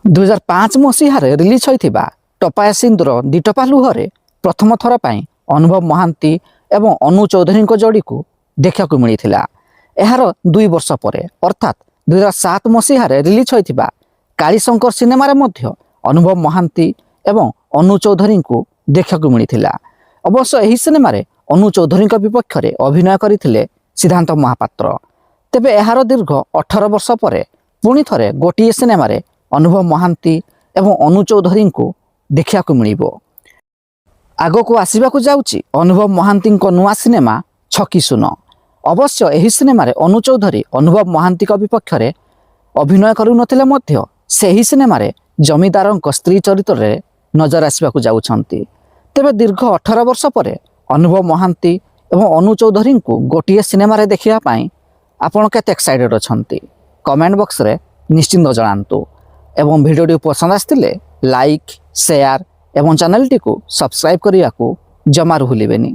2005 ମସିହାରେ ରିଲିଜ୍ ହୋଇଥିବା ଟପାଏ ସିନ୍ଦୁର ଦିଟପା ଲୁହରେ ପ୍ରଥମ ଥର ପାଇଁ ଅନୁଭବ ମହାନ୍ତି ଏବଂ ଅନୁ ଚୌଧୁରୀଙ୍କ ଯୋଡ଼ିକୁ ଦେଖିବାକୁ ମିଳିଥିଲା। ଏହାର 2 ବର୍ଷ ପରେ ଅର୍ଥାତ୍ 2007 ମସିହାରେ ରିଲିଜ୍ ହୋଇଥିବା କାଳିଶଙ୍କର ସିନେମାରେ ମଧ୍ୟ ଅନୁଭବ ମହାନ୍ତି ଏବଂ ଅନୁ ଚୌଧୁରୀଙ୍କୁ ଦେଖିବାକୁ ମିଳିଥିଲା। ଅବଶ୍ୟ ଏହି ସିନେମାରେ ଅନୁ ଚୌଧୁରୀଙ୍କ ବିପକ୍ଷରେ ଅଭିନୟ କରିଥିଲେ ସିଦ୍ଧାନ୍ତ ମହାପାତ୍ର। ତେବେ ଏହାର ଦୀର୍ଘ 18 ବର୍ଷ ପରେ ପୁଣି ଥରେ ଗୋଟିଏ ସିନେମାରେ ଅନୁଭବ ମହାନ୍ତି ଏବଂ ଅନୁ ଚୌଧୁରୀଙ୍କୁ ଦେଖିବାକୁ ମିଳିବ। ଆଗକୁ ଆସିବାକୁ ଯାଉଛି ଅନୁଭବ ମହାନ୍ତିଙ୍କ ନୂଆ ସିନେମା ଛକି ଶୂନ। ଅବଶ୍ୟ ଏହି ସିନେମାରେ ଅନୁ ଚୌଧୁରୀ ଅନୁଭବ ମହାନ୍ତିଙ୍କ ବିପକ୍ଷରେ ଅଭିନୟ କରୁନଥିଲେ ମଧ୍ୟ ସେହି ସିନେମାରେ ଜମିଦାରଙ୍କ ସ୍ତ୍ରୀ ଚରିତ୍ରରେ ନଜର ଆସିବାକୁ ଯାଉଛନ୍ତି। ତେବେ ଦୀର୍ଘ 18 ବର୍ଷ ପରେ ଅନୁଭବ ମହାନ୍ତି ଏବଂ ଅନୁ ଚୌଧୁରୀଙ୍କୁ ଗୋଟିଏ ସିନେମାରେ ଦେଖିବା ପାଇଁ ଆପଣ କେତେ ଏକ୍ସାଇଟେଡ୍ ଅଛନ୍ତି କମେଣ୍ଟ ବକ୍ସରେ ନିଶ୍ଚିନ୍ତ ଜଣାନ୍ତୁ। ଏବଂ ଭିଡ଼ିଓଟି ପସନ୍ଦ ଆସିଥିଲେ ଲାଇକ୍, ସେୟାର ଏବଂ ଚ୍ୟାନେଲଟିକୁ ସବସ୍କ୍ରାଇବ୍ କରିବାକୁ ଜମାରୁ ଭୁଲିବେନି।